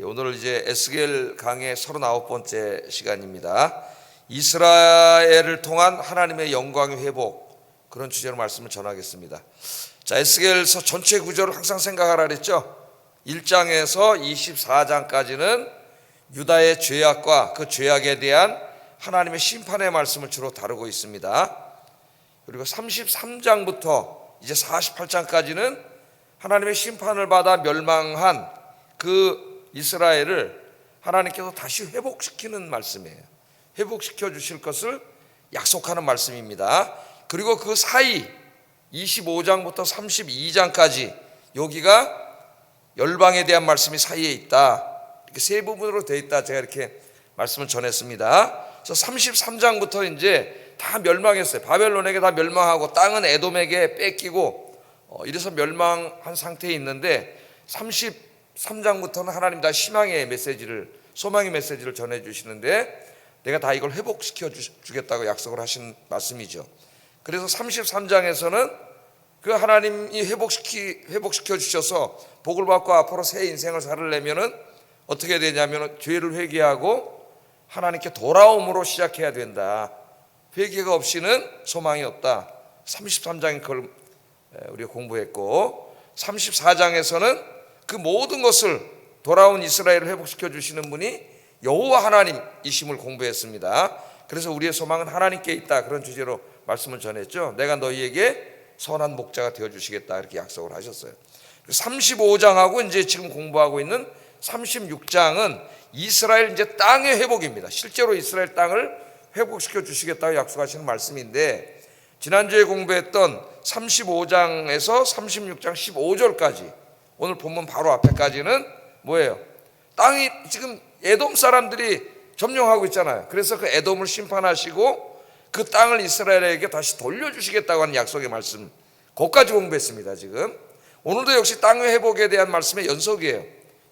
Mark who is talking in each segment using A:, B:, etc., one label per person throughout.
A: 오늘 이제 에스겔 강의 39번째 시간입니다. 이스라엘을 통한 하나님의 영광의 회복, 그런 주제로 말씀을 전하겠습니다. 자, 에스겔서 전체 구조를 항상 생각하라 그랬죠. 1장에서 24장까지는 유다의 죄악과 그 죄악에 대한 하나님의 심판의 말씀을 주로 다루고 있습니다. 그리고 33장부터 이제 48장까지는 하나님의 심판을 받아 멸망한 그 이스라엘을 하나님께서 다시 회복시키는 말씀이에요. 회복시켜 주실 것을 약속하는 말씀입니다. 그리고 그 사이 25장부터 32장까지 여기가 열방에 대한 말씀이 사이에 있다. 이렇게 세 부분으로 되어 있다. 제가 이렇게 말씀을 전했습니다. 그래서 33장부터 이제 다 멸망했어요. 바벨론에게 다 멸망하고 땅은 에돔에게 뺏기고 이래서 멸망한 상태에 있는데 33장부터는 하나님 다 희망의 메시지를, 소망의 메시지를 전해주시는데 내가 다 이걸 회복시켜 주겠다고 약속을 하신 말씀이죠. 그래서 33장에서는 그 하나님이 회복시켜 주셔서 복을 받고 앞으로 새 인생을 살려면은 어떻게 되냐면 죄를 회개하고 하나님께 돌아옴으로 시작해야 된다. 회개가 없이는 소망이 없다. 33장에 그걸 우리가 공부했고, 34장에서는 그 모든 것을 돌아온 이스라엘을 회복시켜 주시는 분이 여호와 하나님이심을 공부했습니다. 그래서 우리의 소망은 하나님께 있다, 그런 주제로 말씀을 전했죠. 내가 너희에게 선한 목자가 되어주시겠다, 이렇게 약속을 하셨어요. 35장하고 이제 지금 공부하고 있는 36장은 이스라엘 이제 땅의 회복입니다. 실제로 이스라엘 땅을 회복시켜 주시겠다고 약속하시는 말씀인데, 지난주에 공부했던 35장에서 36장 15절까지 오늘 본문 바로 앞에까지는 뭐예요? 땅이 지금 에돔 사람들이 점령하고 있잖아요. 그래서 그 에돔을 심판하시고 그 땅을 이스라엘에게 다시 돌려주시겠다고 하는 약속의 말씀, 거기까지 공부했습니다. 지금 오늘도 역시 땅의 회복에 대한 말씀의 연속이에요.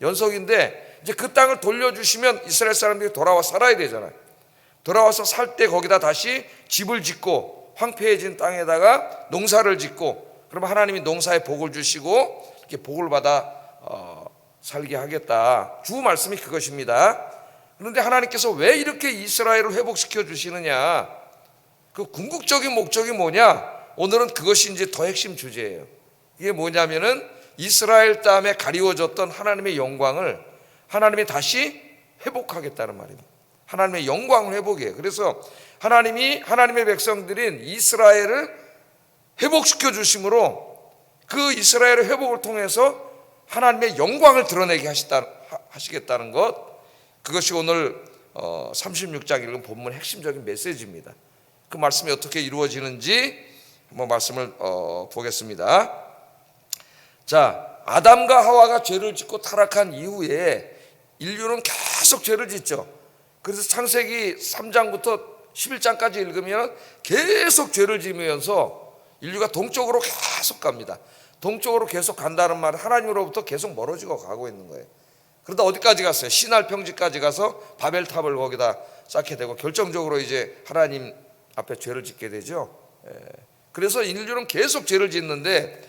A: 연속인데 이제 그 땅을 돌려주시면 이스라엘 사람들이 돌아와 살아야 되잖아요. 돌아와서 살 때 거기다 다시 집을 짓고 황폐해진 땅에다가 농사를 짓고, 그러면 하나님이 농사에 복을 주시고 이렇게 복을 받아 살게 하겠다. 주 말씀이 그것입니다. 그런데 하나님께서 왜 이렇게 이스라엘을 회복시켜 주시느냐, 그 궁극적인 목적이 뭐냐, 오늘은 그것이 이제 더 핵심 주제예요. 이게 뭐냐면은 이스라엘 땅에 가리워졌던 하나님의 영광을 하나님이 다시 회복하겠다는 말입니다. 하나님의 영광을 회복해요. 그래서 하나님이 하나님의 백성들인 이스라엘을 회복시켜 주심으로 그 이스라엘의 회복을 통해서 하나님의 영광을 드러내게 하시겠다는 것, 그것이 오늘 36장 읽은 본문의 핵심적인 메시지입니다. 그 말씀이 어떻게 이루어지는지 한번 말씀을 보겠습니다. 자, 아담과 하와가 죄를 짓고 타락한 이후에 인류는 계속 죄를 짓죠. 그래서 창세기 3장부터 11장까지 읽으면 계속 죄를 지으면서 인류가 동쪽으로 계속 갑니다. 동쪽으로 계속 간다는 말은 하나님으로부터 계속 멀어지고 가고 있는 거예요. 그러다 어디까지 갔어요? 시날 평지까지 가서 바벨탑을 거기다 쌓게 되고 결정적으로 이제 하나님 앞에 죄를 짓게 되죠. 그래서 인류는 계속 죄를 짓는데,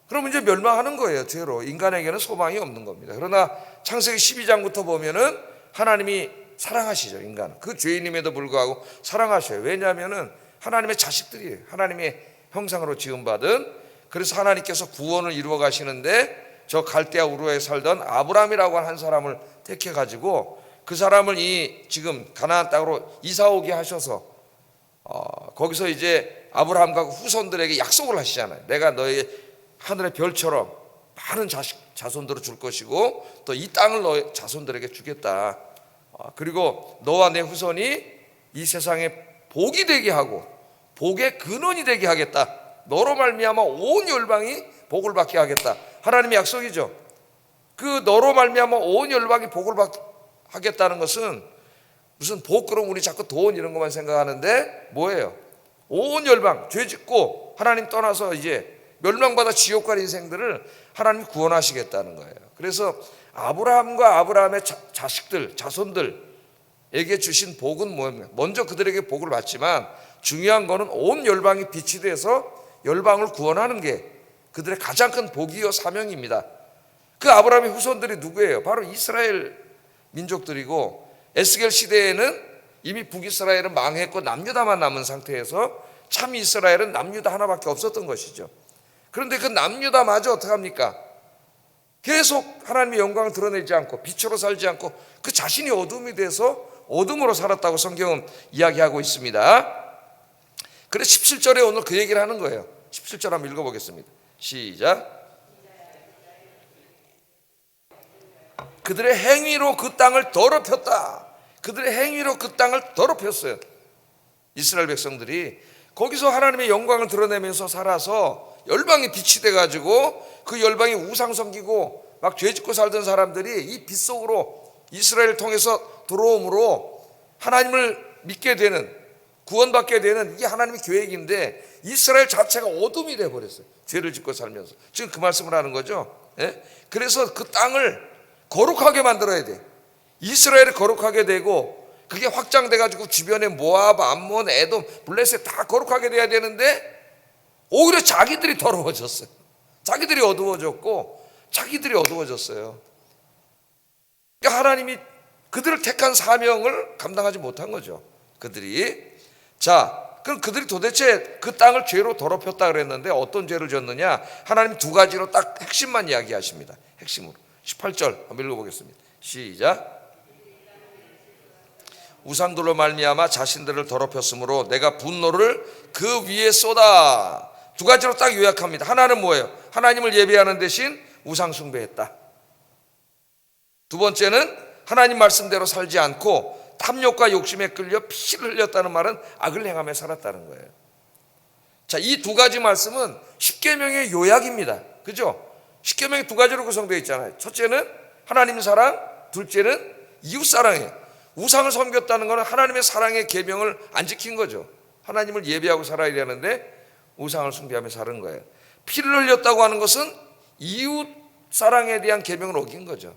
A: 그럼 이제 멸망하는 거예요. 죄로 인간에게는 소망이 없는 겁니다. 그러나 창세기 12장부터 보면은 하나님이 사랑하시죠. 인간, 그 죄인임에도 불구하고 사랑하셔요. 왜냐하면은 하나님의 자식들이에요. 하나님의 형상으로 지음받은. 그래서 하나님께서 구원을 이루어 가시는데 저 갈대아 우르에 살던 아브라함이라고 하는 한 사람을 택해 가지고 그 사람을 이 지금 가나안 땅으로 이사 오게 하셔서 거기서 이제 아브라함과 후손들에게 약속을 하시잖아요. 내가 너의 하늘의 별처럼 많은 자손들을 줄 것이고 또 이 땅을 너의 자손들에게 주겠다. 그리고 너와 내 후손이 이 세상에 복이 되게 하고 복의 근원이 되게 하겠다. 너로 말미암아 온 열방이 복을 받게 하겠다. 하나님의 약속이죠. 그 너로 말미암아 온 열방이 복을 하겠다는 것은 무슨 복, 그럼 우리 자꾸 돈 이런 것만 생각하는데 뭐예요? 온 열방, 죄 짓고 하나님 떠나서 이제 멸망받아 지옥 갈 인생들을 하나님이 구원하시겠다는 거예요. 그래서 아브라함과 아브라함의 자식들, 자손들에게 주신 복은 뭐예요? 먼저 그들에게 복을 받지만 중요한 거는 온 열방이 빛이 돼서 열방을 구원하는 게 그들의 가장 큰 복이요 사명입니다. 그 아브라함의 후손들이 누구예요? 바로 이스라엘 민족들이고, 에스겔 시대에는 이미 북이스라엘은 망했고 남유다만 남은 상태에서 참 이스라엘은 남유다 하나밖에 없었던 것이죠. 그런데 그 남유다마저 어떡합니까? 계속 하나님의 영광을 드러내지 않고 빛으로 살지 않고 그 자신이 어둠이 돼서 어둠으로 살았다고 성경은 이야기하고 있습니다. 그래서 17절에 오늘 그 얘기를 하는 거예요. 17절 한번 읽어보겠습니다. 시작. 그들의 행위로 그 땅을 더럽혔다. 그들의 행위로 그 땅을 더럽혔어요. 이스라엘 백성들이 거기서 하나님의 영광을 드러내면서 살아서 열방이 빛이 돼가지고 그 열방이 우상 섬기고 막 죄짓고 살던 사람들이 이 빛 속으로 이스라엘을 통해서 들어옴으로 하나님을 믿게 되는, 구원받게 되는 이게 하나님의 계획인데 이스라엘 자체가 어둠이 돼버렸어요. 죄를 짓고 살면서. 지금 그 말씀을 하는 거죠. 예? 그래서 그 땅을 거룩하게 만들어야 돼. 이스라엘이 거룩하게 되고 그게 확장돼가지고 주변에 모압, 암몬, 에돔, 블레셋 다 거룩하게 돼야 되는데 오히려 자기들이 더러워졌어요. 자기들이 어두워졌고 자기들이 어두워졌어요. 그러니까 하나님이 그들을 택한 사명을 감당하지 못한 거죠. 그들이. 자, 그럼 그들이 도대체 그 땅을 죄로 더럽혔다 그랬는데 어떤 죄를 졌느냐? 하나님 두 가지로 딱 핵심만 이야기하십니다. 핵심으로. 18절 한번 읽어보겠습니다. 시작. 우상들로 말미암아 자신들을 더럽혔으므로 내가 분노를 그 위에 쏟아. 두 가지로 딱 요약합니다. 하나는 뭐예요? 하나님을 예배하는 대신 우상 숭배했다. 두 번째는 하나님 말씀대로 살지 않고 탐욕과 욕심에 끌려 피를 흘렸다는 말은 악을 행하며 살았다는 거예요. 자, 이 두 가지 말씀은 십계명의 요약입니다. 그죠? 십계명이 두 가지로 구성되어 있잖아요. 첫째는 하나님 사랑, 둘째는 이웃 사랑이에요. 우상을 섬겼다는 것은 하나님의 사랑의 계명을 안 지킨 거죠. 하나님을 예배하고 살아야 되는데 우상을 숭배하며 사는 거예요. 피를 흘렸다고 하는 것은 이웃 사랑에 대한 계명을 어긴 거죠.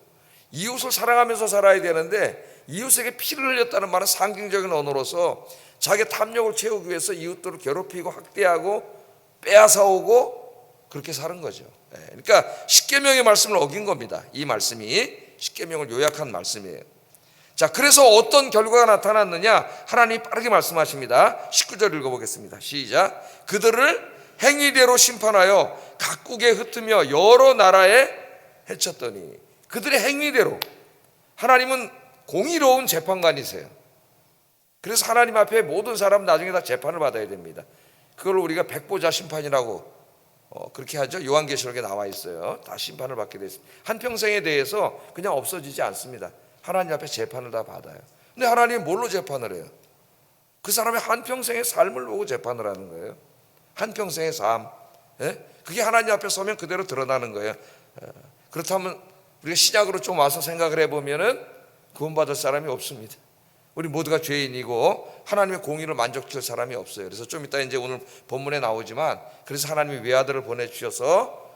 A: 이웃을 사랑하면서 살아야 되는데 이웃에게 피를 흘렸다는 말은 상징적인 언어로서 자기 탐욕을 채우기 위해서 이웃들을 괴롭히고 학대하고 빼앗아오고 그렇게 사는 거죠. 그러니까 십계명의 말씀을 어긴 겁니다. 이 말씀이 십계명을 요약한 말씀이에요. 자, 그래서 어떤 결과가 나타났느냐? 하나님이 빠르게 말씀하십니다. 19절 읽어보겠습니다. 시작. 그들을 행위대로 심판하여 각국에 흩으며 여러 나라에 해쳤더니. 그들의 행위대로. 하나님은 공의로운 재판관이세요. 그래서 하나님 앞에 모든 사람 나중에 다 재판을 받아야 됩니다. 그걸 우리가 백보자 심판이라고 그렇게 하죠. 요한계시록에 나와 있어요. 다 심판을 받게 됐습니다. 한평생에 대해서 그냥 없어지지 않습니다. 하나님 앞에 재판을 다 받아요. 근데 하나님이 뭘로 재판을 해요? 그 사람의 한평생의 삶을 보고 재판을 하는 거예요. 한평생의 삶. 그게 하나님 앞에 서면 그대로 드러나는 거예요. 그렇다면 우리가 신약으로 좀 와서 생각을 해보면은 구원받을 사람이 없습니다. 우리 모두가 죄인이고 하나님의 공의를 만족할 사람이 없어요. 그래서 좀 이따 이제 오늘 본문에 나오지만 그래서 하나님이 외아들을 보내주셔서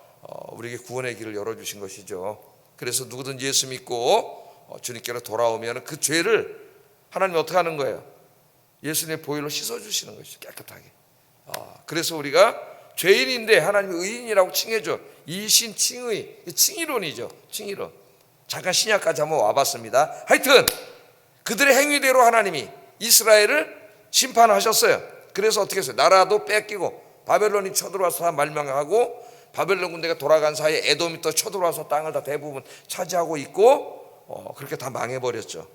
A: 우리에게 구원의 길을 열어주신 것이죠. 그래서 누구든지 예수 믿고 주님께로 돌아오면 그 죄를 하나님이 어떻게 하는 거예요? 예수님의 보혈로 씻어주시는 것이죠. 깨끗하게. 그래서 우리가 죄인인데 하나님이 의인이라고 칭해줘. 이신 칭의, 칭의론이죠. 칭의론. 잠깐 신약까지 한번 와봤습니다. 하여튼 그들의 행위대로 하나님이 이스라엘을 심판하셨어요. 그래서 어떻게 했어요? 나라도 뺏기고 바벨론이 쳐들어와서 다 멸망하고 바벨론 군대가 돌아간 사이에 에돔이 또 쳐들어와서 땅을 다 대부분 차지하고 있고 그렇게 다 망해버렸죠.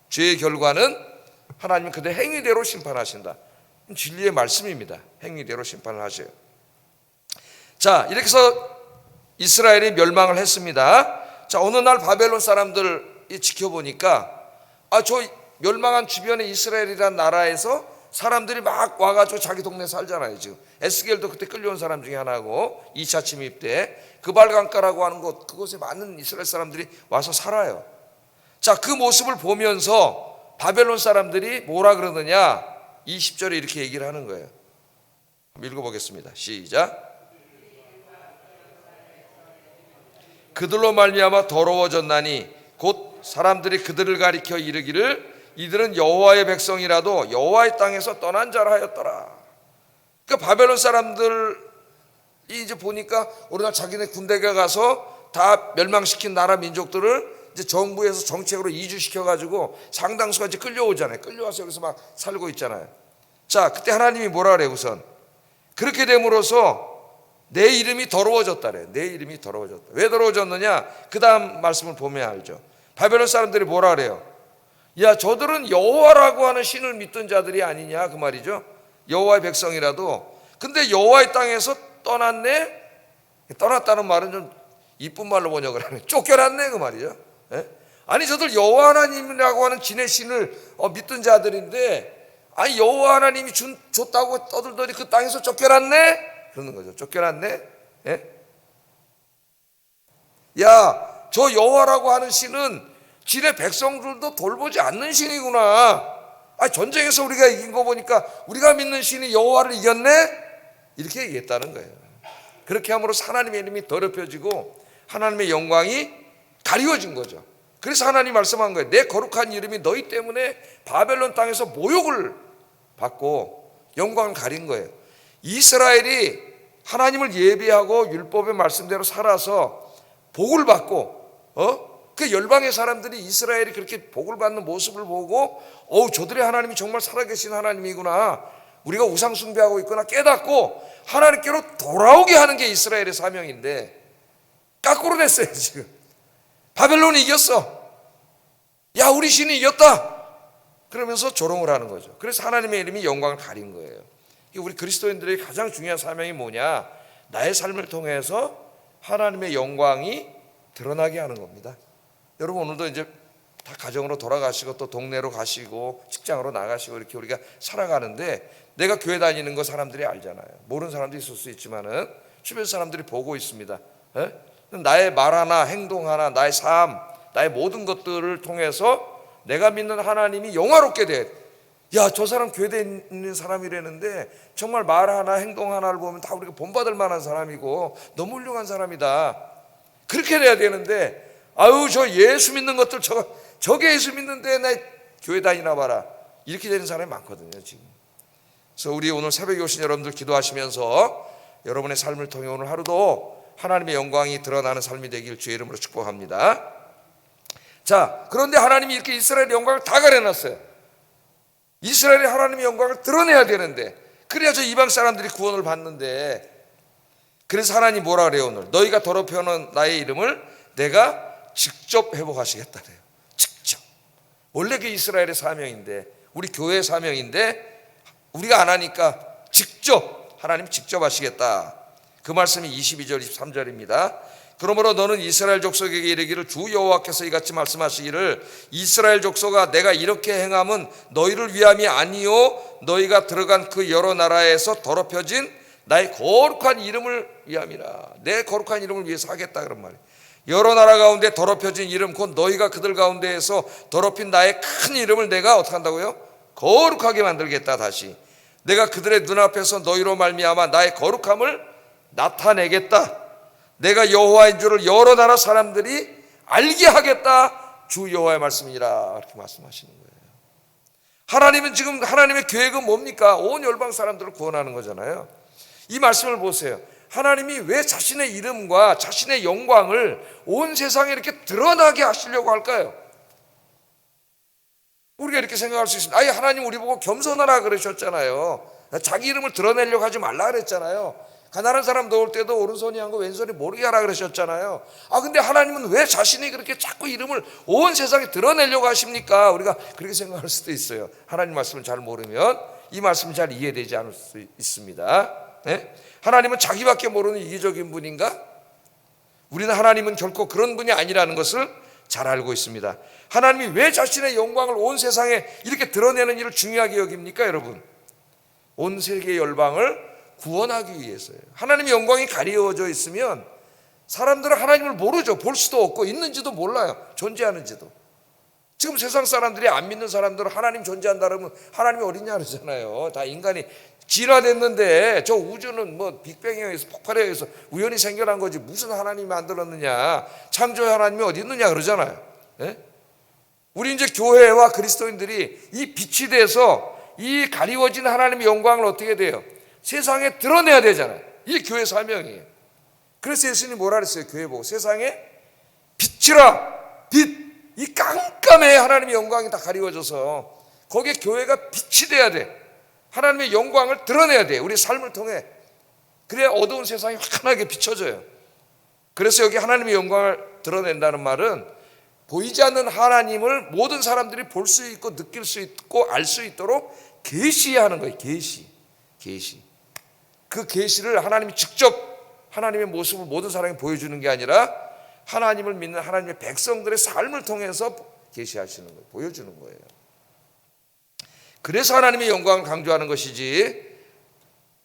A: 죄의 결과는 하나님은 그들 행위대로 심판하신다. 진리의 말씀입니다. 행위대로 심판을 하셔요. 자, 이렇게 해서 이스라엘이 멸망을 했습니다. 자, 어느 날 바벨론 사람들이 지켜보니까 저 멸망한 주변의 이스라엘이라는 나라에서 사람들이 막 와가지고 자기 동네 살잖아요. 지금 에스겔도 그때 끌려온 사람 중에 하나고 2차 침입 때 그발강가라고 하는 곳, 그곳에 많은 이스라엘 사람들이 와서 살아요. 자, 그 모습을 보면서 바벨론 사람들이 뭐라 그러느냐? 20절에 이렇게 얘기를 하는 거예요. 읽어보겠습니다. 시작. 그들로 말미암아 더러워졌나니 곧 사람들이 그들을 가리켜 이르기를 이들은 여호와의 백성이라도 여호와의 땅에서 떠난 자라 하였더라. 그러니까 바벨론 사람들이 이제 보니까 오늘날 자기네 군대가 가서 다 멸망시킨 나라 민족들을 이제 정부에서 정책으로 이주시켜가지고 상당수가 이제 끌려오잖아요. 끌려와서 여기서 막 살고 있잖아요. 자, 그때 하나님이 뭐라 그래요? 우선 그렇게 됨으로써 내 이름이 더러워졌다래. 내 이름이 더러워졌다. 왜 더러워졌느냐? 그 다음 말씀을 보면 알죠. 바벨론 사람들이 뭐라 그래요? 야, 저들은 여호와라고 하는 신을 믿던 자들이 아니냐 그 말이죠. 여호와의 백성이라도. 근데 여호와의 땅에서 떠났네. 떠났다는 말은 좀 이쁜 말로 번역을 하네. 쫓겨났네 그 말이죠. 예? 아니 저들 여호와 하나님이라고 하는 진의 신을 믿던 자들인데, 아니 여호와 하나님이 줬다고 떠들더니 그 땅에서 쫓겨났네. 그러는 거죠. 쫓겨났네. 예? 야, 저 여호와라고 하는 신은 진의 백성들도 돌보지 않는 신이구나. 아니 전쟁에서 우리가 이긴 거 보니까 우리가 믿는 신이 여호와를 이겼네. 이렇게 얘기했다는 거예요. 그렇게 함으로써 하나님의 이름이 더럽혀지고 하나님의 영광이 가리워진 거죠. 그래서 하나님 말씀한 거예요. 내 거룩한 이름이 너희 때문에 바벨론 땅에서 모욕을 받고 영광을 가린 거예요. 이스라엘이 하나님을 예배하고 율법의 말씀대로 살아서 복을 받고 그 열방의 사람들이 이스라엘이 그렇게 복을 받는 모습을 보고 저들의 하나님이 정말 살아계신 하나님이구나, 우리가 우상 숭배하고 있구나 깨닫고 하나님께로 돌아오게 하는 게 이스라엘의 사명인데 거꾸로 됐어요. 지금 바벨론이 이겼어. 야, 우리 신이 이겼다 그러면서 조롱을 하는 거죠. 그래서 하나님의 이름이 영광을 가린 거예요. 우리 그리스도인들의 가장 중요한 사명이 뭐냐? 나의 삶을 통해서 하나님의 영광이 드러나게 하는 겁니다. 여러분 오늘도 이제 다 가정으로 돌아가시고 또 동네로 가시고 직장으로 나가시고 이렇게 우리가 살아가는데, 내가 교회 다니는 거 사람들이 알잖아요. 모르는 사람도 있을 수 있지만은 주변 사람들이 보고 있습니다. 에? 나의 말 하나, 행동 하나, 나의 삶, 나의 모든 것들을 통해서 내가 믿는 하나님이 영화롭게 돼. 야, 저 사람 교회에 있는 사람이라는데 정말 말 하나, 행동 하나를 보면 다 우리가 본받을 만한 사람이고 너무 훌륭한 사람이다. 그렇게 돼야 되는데, 아유 저 예수 믿는 것들 저게 예수 믿는데 나 교회 다니나 봐라, 이렇게 되는 사람이 많거든요 지금. 그래서 우리 오늘 새벽에 오신 여러분들 기도하시면서 여러분의 삶을 통해 오늘 하루도 하나님의 영광이 드러나는 삶이 되길 주의 이름으로 축복합니다. 자, 그런데 하나님이 이렇게 이스라엘의 영광을 다 가려놨어요. 이스라엘이 하나님의 영광을 드러내야 되는데, 그래야 저 이방 사람들이 구원을 받는데, 그래서 하나님 뭐라 그래요? 오늘 너희가 더럽혀놓은 나의 이름을 내가 직접 회복하시겠다 그래요. 직접. 원래 그게 이스라엘의 사명인데, 우리 교회의 사명인데 우리가 안 하니까 직접 하나님 직접 하시겠다. 그 말씀이 22절 23절입니다 그러므로 너는 이스라엘 족속에게 이르기를 주 여호와께서 이같이 말씀하시기를 이스라엘 족속아 내가 이렇게 행함은 너희를 위함이 아니요 너희가 들어간 그 여러 나라에서 더럽혀진 나의 거룩한 이름을 위함이라. 내 거룩한 이름을 위해서 하겠다 그런 말이에요. 여러 나라 가운데 더럽혀진 이름, 곧 너희가 그들 가운데에서 더럽힌 나의 큰 이름을 내가 어떻게 한다고요? 거룩하게 만들겠다. 다시 내가 그들의 눈앞에서 너희로 말미암아 나의 거룩함을 나타내겠다. 내가 여호와인 줄을 여러 나라 사람들이 알게 하겠다. 주 여호와의 말씀이라. 이렇게 말씀하시는 거예요. 하나님은 지금 하나님의 계획은 뭡니까? 온 열방 사람들을 구원하는 거잖아요. 이 말씀을 보세요. 하나님이 왜 자신의 이름과 자신의 영광을 온 세상에 이렇게 드러나게 하시려고 할까요? 우리가 이렇게 생각할 수 있습니다. 아예 하나님 우리 보고 겸손하라 그러셨잖아요. 자기 이름을 드러내려고 하지 말라 그랬잖아요. 가난한 사람 도울 때도 오른손이 한 거 왼손이 모르게 하라 그러셨잖아요. 근데 하나님은 왜 자신이 그렇게 자꾸 이름을 온 세상에 드러내려고 하십니까? 우리가 그렇게 생각할 수도 있어요. 하나님 말씀을 잘 모르면 이 말씀이 잘 이해되지 않을 수 있습니다. 네? 하나님은 자기밖에 모르는 이기적인 분인가? 우리는 하나님은 결코 그런 분이 아니라는 것을 잘 알고 있습니다. 하나님이 왜 자신의 영광을 온 세상에 이렇게 드러내는 일을 중요하게 여깁니까 여러분? 온 세계 열방을 구원하기 위해서예요. 하나님의 영광이 가리워져 있으면 사람들은 하나님을 모르죠. 볼 수도 없고 있는지도 몰라요. 존재하는지도. 지금 세상 사람들이 안 믿는 사람들은 하나님 존재한다 그러면 하나님이 어딨냐 그러잖아요. 다 인간이 진화됐는데 저 우주는 뭐 빅뱅에 의해서 폭발에 의해서 우연히 생겨난 거지 무슨 하나님이 만들었느냐, 창조의 하나님이 어디 있느냐 그러잖아요. 네? 우리 이제 교회와 그리스도인들이 이 빛이 돼서 이 가리워진 하나님의 영광을 어떻게 돼요? 세상에 드러내야 되잖아요. 이게 교회 사명이에요. 그래서 예수님이 뭐라 그랬어요? 교회 보고 세상에 빛이라. 빛. 이 깜깜해. 하나님의 영광이 다 가리워져서 거기에 교회가 빛이 돼야 돼. 하나님의 영광을 드러내야 돼. 우리 삶을 통해. 그래야 어두운 세상이 환하게 비춰져요. 그래서 여기 하나님의 영광을 드러낸다는 말은 보이지 않는 하나님을 모든 사람들이 볼 수 있고 느낄 수 있고 알 수 있도록 계시하는 거예요. 계시. 그 계시를 하나님이 직접 하나님의 모습을 모든 사람에게 보여주는 게 아니라 하나님을 믿는 하나님의 백성들의 삶을 통해서 계시하시는 거예요. 보여주는 거예요. 그래서 하나님의 영광을 강조하는 것이지,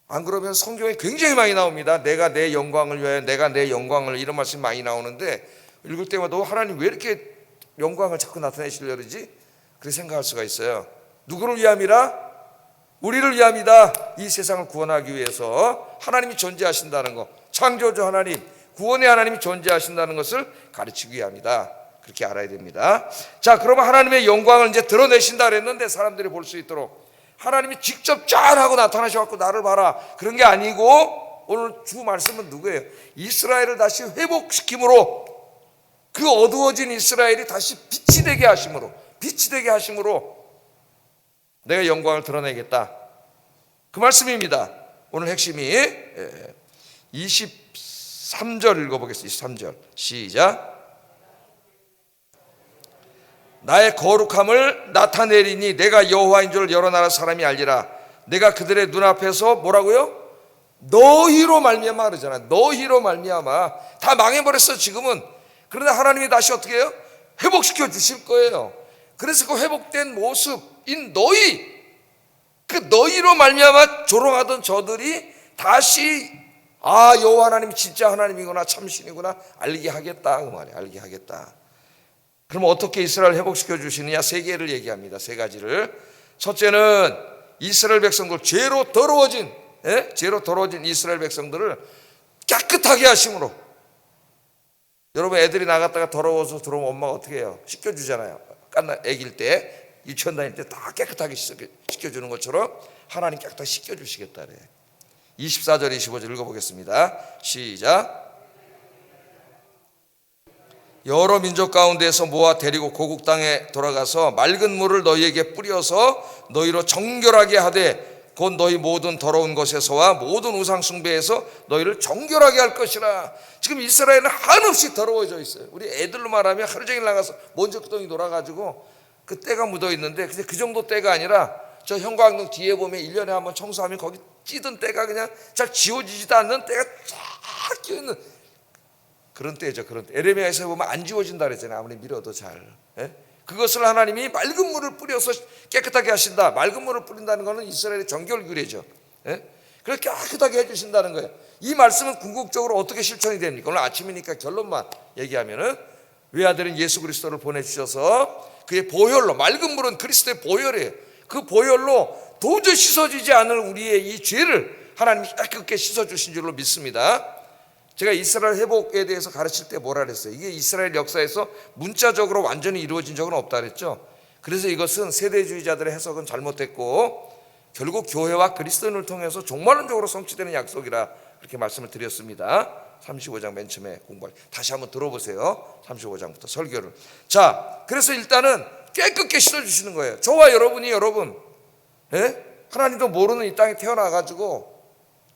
A: 안 그러면 성경에 굉장히 많이 나옵니다. 내가 내 영광을 위하여, 내가 내 영광을, 이런 말씀이 많이 나오는데 읽을 때마다 하나님 왜 이렇게 영광을 자꾸 나타내시려고 그러지? 그렇게 생각할 수가 있어요. 누구를 위함이라? 우리를 위함이다. 이 세상을 구원하기 위해서 하나님이 존재하신다는 것, 창조주 하나님, 구원의 하나님이 존재하신다는 것을 가르치기 위함이다. 그렇게 알아야 됩니다. 자, 그러면 하나님의 영광을 이제 드러내신다 그랬는데 사람들이 볼 수 있도록 하나님이 직접 짠 하고 나타나셔갖고 나를 봐라, 그런 게 아니고, 오늘 주 말씀은 누구예요? 이스라엘을 다시 회복시킴으로, 그 어두워진 이스라엘이 다시 빛이 되게 하심으로 내가 영광을 드러내겠다. 그 말씀입니다. 오늘 핵심이 23절 읽어보겠습니다. 23절 시작. 나의 거룩함을 나타내리니 내가 여호와인 줄 여러 나라 사람이 알리라. 내가 그들의 눈앞에서 뭐라고요? 너희로 말미암아 그러잖아요. 너희로 말미암아. 다 망해버렸어 지금은. 그러나 하나님이 다시 어떻게 해요? 회복시켜 주실 거예요. 그래서 그 회복된 모습인 너희, 그 너희로 말미암아 조롱하던 저들이 다시 여호와 하나님이 진짜 하나님이구나, 참신이구나 알게 하겠다. 그 말이에요. 알게 하겠다. 그럼 어떻게 이스라엘 회복시켜 주시느냐? 세 개를 얘기합니다. 세 가지를. 첫째는 이스라엘 백성들, 죄로 더러워진 이스라엘 백성들을 깨끗하게 하심으로. 여러분, 애들이 나갔다가 더러워서 들어오면 엄마가 어떻게 해요? 씻겨주잖아요. 애기일 때, 유치원 다닐 때 다 깨끗하게 씻겨주는 것처럼 하나님 깨끗하게 씻겨주시겠다 그래. 24절 25절 읽어보겠습니다. 시작. 여러 민족 가운데에서 모아 데리고 고국 땅에 돌아가서 맑은 물을 너희에게 뿌려서 너희로 정결하게 하되 곧 너희 모든 더러운 것에서와 모든 우상 숭배에서 너희를 정결하게 할 것이라. 지금 이스라엘은 한없이 더러워져 있어요. 우리 애들로 말하면 하루 종일 나가서 먼지구덩이 놀아가지고 그 때가 묻어 있는데, 근데 그 정도 때가 아니라 저 형광등 뒤에 보면 1년에 한번 청소하면 거기 찌든 때가 그냥 잘 지워지지도 않는 때가 쫙 끼어있는 그런 때죠. 그런 때. 에레미야에서 보면 안 지워진다 그랬잖아요. 아무리 밀어도 잘. 그것을 하나님이 맑은 물을 뿌려서 깨끗하게 하신다. 맑은 물을 뿌린다는 것은 이스라엘의 정결규례죠. 그렇게 깨끗하게 해주신다는 거예요. 이 말씀은 궁극적으로 어떻게 실천이 됩니까? 오늘 아침이니까 결론만 얘기하면은, 외아들은 예수 그리스도를 보내주셔서 그의 보혈로, 맑은 물은 그리스도의 보혈이에요. 그 보혈로 도저히 씻어지지 않을 우리의 이 죄를 하나님이 깨끗게 씻어주신 줄로 믿습니다. 제가 이스라엘 회복에 대해서 가르칠 때 뭐라 그랬어요? 이게 이스라엘 역사에서 문자적으로 완전히 이루어진 적은 없다 그랬죠. 그래서 이것은 세대주의자들의 해석은 잘못됐고 결국 교회와 그리스도인을 통해서 종말론적으로 성취되는 약속이라 그렇게 말씀을 드렸습니다. 35장 맨 처음에 공부할 다시 한번 들어보세요. 35장부터 설교를. 자, 그래서 일단은 깨끗게 씻어주시는 거예요. 저와 여러분이, 여러분, 하나님도 모르는 이 땅에 태어나가지고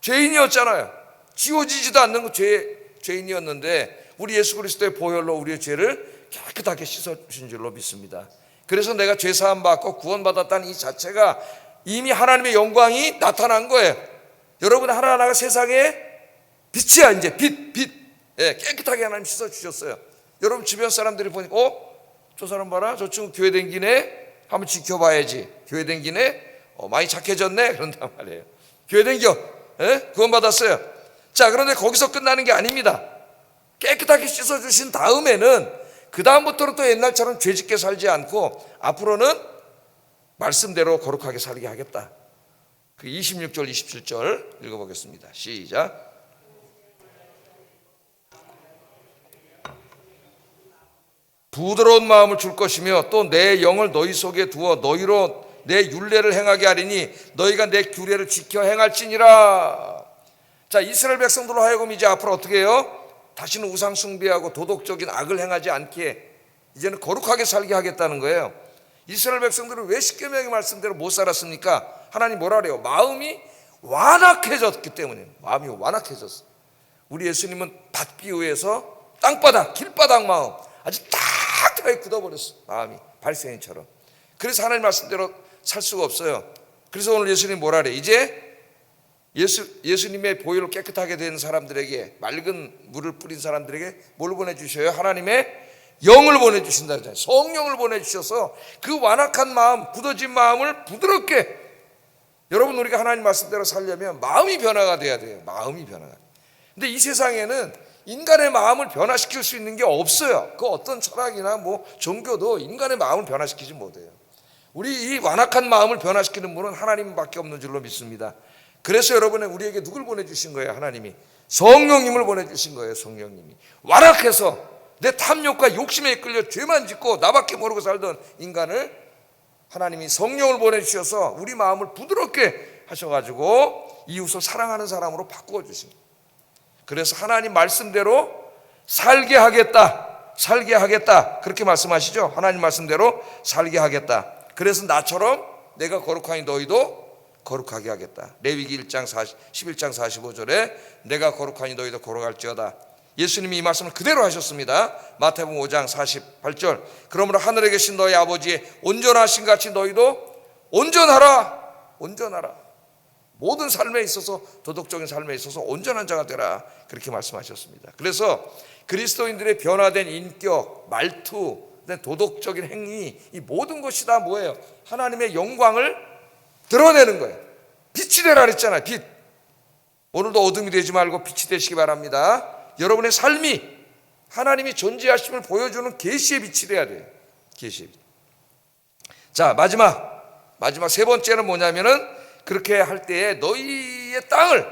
A: 죄인이었잖아요. 지워지지도 않는 죄인이었는데 우리 예수 그리스도의 보혈로 우리의 죄를 깨끗하게 씻어주신 줄로 믿습니다. 그래서 내가 죄사함 받고 구원받았다는 이 자체가 이미 하나님의 영광이 나타난 거예요. 여러분 하나하나가 세상에 빛이야. 이제 빛. 깨끗하게 하나님 씻어주셨어요. 여러분 주변 사람들이 보니까 저 사람 봐라, 저 친구 교회 댕기네, 한번 지켜봐야지. 교회 댕기네, 많이 착해졌네, 그런단 말이에요. 교회 댕겨, 구원받았어요. 자, 그런데 거기서 끝나는 게 아닙니다. 깨끗하게 씻어주신 다음에는 그 다음부터는 또 옛날처럼 죄짓게 살지 않고 앞으로는 말씀대로 거룩하게 살게 하겠다. 그 26절 27절 읽어보겠습니다. 시작. 부드러운 마음을 줄 것이며 또 내 영을 너희 속에 두어 너희로 내 율례를 행하게 하리니 너희가 내 규례를 지켜 행할지니라. 자, 이스라엘 백성들로 하여금 이제 앞으로 어떻게 해요? 다시는 우상 숭배하고 도덕적인 악을 행하지 않게 이제는 거룩하게 살게 하겠다는 거예요. 이스라엘 백성들은 왜 십계명의 말씀대로 못 살았습니까? 하나님 뭐라 그래요? 마음이 완악해졌기 때문에. 마음이 완악해졌어. 우리 예수님은 받기 위해서 땅바닥 길바닥 마음 아주 딱딱하게 굳어버렸어. 마음이 발생인처럼. 그래서 하나님 말씀대로 살 수가 없어요. 그래서 오늘 예수님 뭐라 그래? 이제 예수님의 보혈로 깨끗하게 된 사람들에게, 맑은 물을 뿌린 사람들에게 뭘 보내주셔요? 하나님의 영을 보내주신다 그러잖아요. 성령을 보내주셔서 그 완악한 마음, 굳어진 마음을 부드럽게, 여러분 우리가 하나님 말씀대로 살려면 마음이 변화가 돼야 돼요. 마음이 변화가. 근데 이 세상에는 인간의 마음을 변화시킬 수 있는 게 없어요. 그 어떤 철학이나 뭐 종교도 인간의 마음을 변화시키지 못해요. 우리 이 완악한 마음을 변화시키는 분은 하나님밖에 없는 줄로 믿습니다. 그래서 여러분은 우리에게 누굴 보내주신 거예요? 하나님이 성령님을 보내주신 거예요. 성령님이 완악해서 내 탐욕과 욕심에 이끌려 죄만 짓고 나밖에 모르고 살던 인간을 하나님이 성령을 보내주셔서 우리 마음을 부드럽게 하셔가지고 이웃을 사랑하는 사람으로 바꾸어 주신 거예요. 그래서 하나님 말씀대로 살게 하겠다, 살게 하겠다, 그렇게 말씀하시죠. 하나님 말씀대로 살게 하겠다. 그래서 나처럼 내가 거룩하니 너희도 거룩하게 하겠다. 레위기 11장 45절에 내가 거룩하니 너희도 거룩할지어다. 예수님이 이 말씀을 그대로 하셨습니다. 마태복음 5장 48절 그러므로 하늘에 계신 너희 아버지의 온전하신 같이 너희도 온전하라. 온전하라. 모든 삶에 있어서, 도덕적인 삶에 있어서 온전한 자가 되라, 그렇게 말씀하셨습니다. 그래서 그리스도인들의 변화된 인격, 말투, 도덕적인 행위, 이 모든 것이 다 뭐예요? 하나님의 영광을 드러내는 거예요. 빛이 되라 그랬잖아요. 빛. 오늘도 어둠이 되지 말고 빛이 되시기 바랍니다. 여러분의 삶이 하나님이 존재하심을 보여주는 계시의 빛이 돼야 돼요. 계시의 빛. 자, 마지막 세 번째는 뭐냐면은, 그렇게 할 때에 너희의 땅을,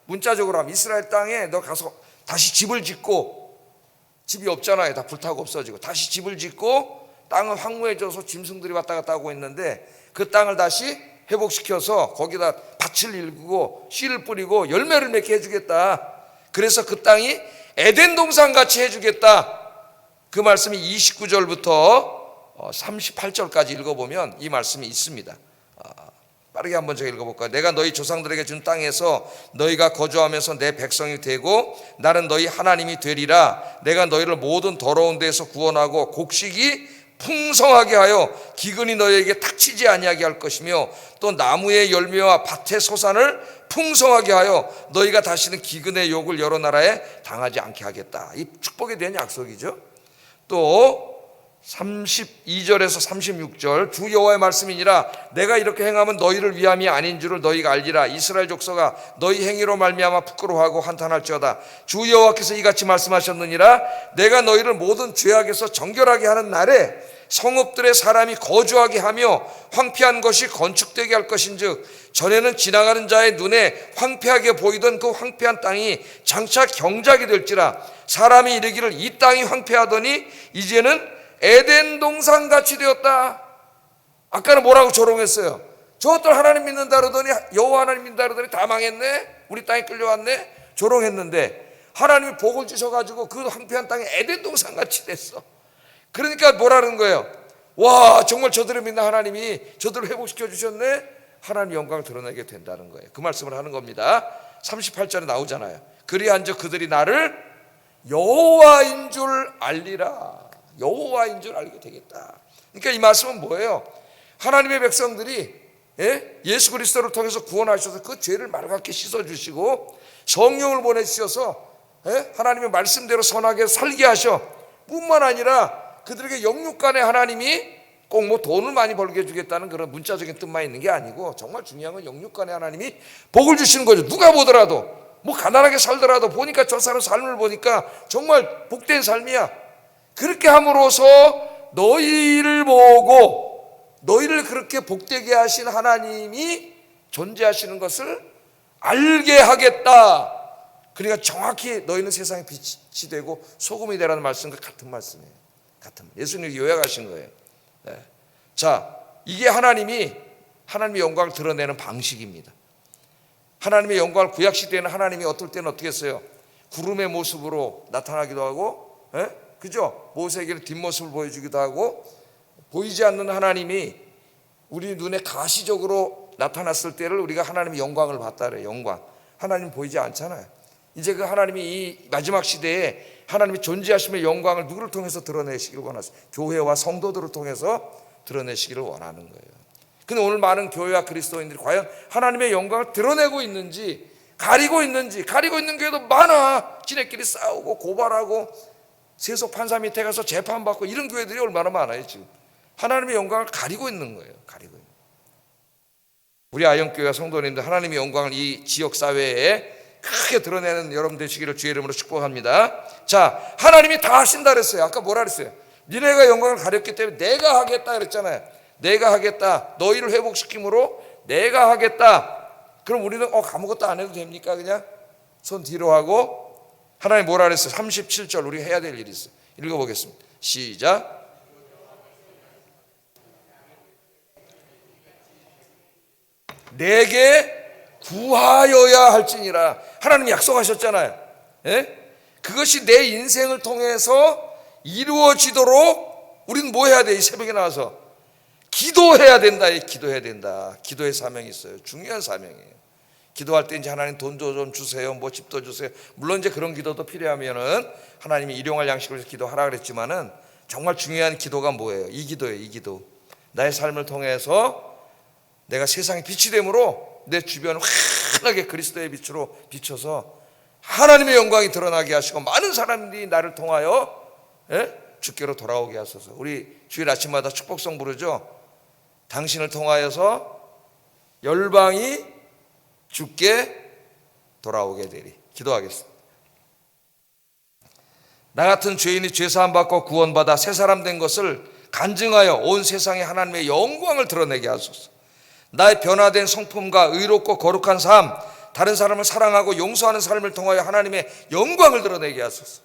A: 문자적으로 하면 이스라엘 땅에 너 가서 다시 집을 짓고, 집이 없잖아요. 다 불타고 없어지고. 다시 집을 짓고 땅은 황무해져서 짐승들이 왔다 갔다 하고 있는데 그 땅을 다시 회복시켜서 거기다 밭을 일구고 씨를 뿌리고 열매를 맺게 해주겠다. 그래서 그 땅이 에덴 동산같이 해주겠다. 그 말씀이 29절부터 38절까지 읽어보면 이 말씀이 있습니다. 빠르게 한번 제가 읽어볼까요? 내가 너희 조상들에게 준 땅에서 너희가 거주하면서 내 백성이 되고 나는 너희 하나님이 되리라. 내가 너희를 모든 더러운 데에서 구원하고 곡식이 풍성하게 하여 기근이 너희에게 닥치지 아니하게 할 것이며 또 나무의 열매와 밭의 소산을 풍성하게 하여 너희가 다시는 기근의 욕을 여러 나라에 당하지 않게 하겠다. 이 축복에 대한 약속이죠. 또 32절에서 36절 주 여호와의 말씀이니라. 내가 이렇게 행하면 너희를 위함이 아닌 줄을 너희가 알리라. 이스라엘 족속아 너희 행위로 말미암아 부끄러워하고 한탄할지어다. 주 여호와께서 이같이 말씀하셨느니라. 내가 너희를 모든 죄악에서 정결하게 하는 날에 성읍들의 사람이 거주하게 하며 황폐한 것이 건축되게 할 것인즉 전에는 지나가는 자의 눈에 황폐하게 보이던 그 황폐한 땅이 장차 경작이 될지라. 사람이 이르기를 이 땅이 황폐하더니 이제는 에덴 동산같이 되었다. 아까는 뭐라고 조롱했어요? 저것들 하나님 믿는다 그러더니, 여호와 하나님 믿는다 그러더니 다 망했네. 우리 땅에 끌려왔네. 조롱했는데 하나님이 복을 주셔가지고 그 황폐한 땅이 에덴 동산같이 됐어. 그러니까 뭐라는 거예요? 와, 정말 저들을 믿는 하나님이 저들을 회복시켜 주셨네. 하나님 영광을 드러내게 된다는 거예요. 그 말씀을 하는 겁니다. 38절에 나오잖아요. 그리한즉 그들이 나를 여호와인 줄 알리라. 여호와인 줄 알게 되겠다. 그러니까 이 말씀은 뭐예요? 하나님의 백성들이 예수 그리스도를 통해서 구원하셔서 그 죄를 맑게 씻어주시고 성령을 보내주셔서 하나님의 말씀대로 선하게 살게 하셔. 뿐만 아니라 그들에게 영육간에 하나님이 꼭 뭐 돈을 많이 벌게 해주겠다는 그런 문자적인 뜻만 있는 게 아니고, 정말 중요한 건 영육간에 하나님이 복을 주시는 거죠. 누가 보더라도, 뭐 가난하게 살더라도 보니까 저 사람 삶을 보니까 정말 복된 삶이야. 그렇게 함으로써 너희를 보고 너희를 그렇게 복되게 하신 하나님이 존재하시는 것을 알게 하겠다. 그러니까 정확히 너희는 세상의 빛이 되고 소금이 되라는 말씀과 같은 말씀이에요. 같은 예수님이 요약하신 거예요. 네. 자, 이게 하나님의 영광을 드러내는 방식입니다. 하나님의 영광을 구약 시대에는 하나님이 어떨 때는 어떻게 했어요? 구름의 모습으로 나타나기도 하고, 그죠? 모세에게는 뒷모습을 보여주기도 하고, 보이지 않는 하나님이 우리 눈에 가시적으로 나타났을 때를 우리가 하나님의 영광을 봤다 그래요. 영광. 하나님 보이지 않잖아요. 이제 그 하나님이 이 마지막 시대에 하나님의 존재하심의 영광을 누구를 통해서 드러내시기를 원하세요? 교회와 성도들을 통해서 드러내시기를 원하는 거예요. 근데 오늘 많은 교회와 그리스도인들이 과연 하나님의 영광을 드러내고 있는지, 가리고 있는지, 가리고 있는 교회도 많아. 지네끼리 싸우고 고발하고 세속 판사 밑에 가서 재판받고 이런 교회들이 얼마나 많아요. 지금 하나님의 영광을 가리고 있는 거예요. 가리고 있는. 우리 아영교회와 성도님들, 하나님의 영광을 이 지역사회에 크게 드러내는 여러분 되시기를 주의 이름으로 축복합니다. 자, 하나님이 다 하신다 그랬어요. 아까 뭐라 그랬어요? 니네가 영광을 가렸기 때문에 내가 하겠다 그랬잖아요. 내가 하겠다. 너희를 회복시킴으로 내가 하겠다. 그럼 우리는 아무것도 안 해도 됩니까? 그냥 손 뒤로 하고. 하나님 뭐라 그랬어요? 37절 우리가 해야 될 일이 있어요. 읽어보겠습니다. 시작. 내게 구하여야 할지니라. 하나님 약속하셨잖아요. 그것이 내 인생을 통해서 이루어지도록 우리는 뭐 해야 돼? 이 새벽에 나와서 기도해야 된다. 기도해야 된다. 기도의 사명이 있어요. 중요한 사명이에요. 기도할 때 이제 하나님 돈도 좀 주세요. 뭐 집도 주세요. 물론 이제 그런 기도도 필요하면은 하나님이 일용할 양식으로 해서 기도하라 그랬지만은 정말 중요한 기도가 뭐예요? 이 기도예요. 이 기도. 나의 삶을 통해서 내가 세상의 빛이 되므로 내 주변을 환하게 그리스도의 빛으로 비춰서 하나님의 영광이 드러나게 하시고 많은 사람들이 나를 통하여 주께로 돌아오게 하소서. 우리 주일 아침마다 축복성 부르죠. 당신을 통하여서 열방이 주께 돌아오게 되리. 기도하겠습니다. 나 같은 죄인이 죄사함 받고 구원받아 새 사람 된 것을 간증하여 온 세상에 하나님의 영광을 드러내게 하소서. 나의 변화된 성품과 의롭고 거룩한 삶, 다른 사람을 사랑하고 용서하는 삶을 통하여 하나님의 영광을 드러내게 하소서.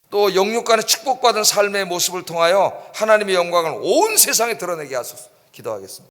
A: 또 영육간의 축복받은 삶의 모습을 통하여 하나님의 영광을 온 세상에 드러내게 하소서. 기도하겠습니다.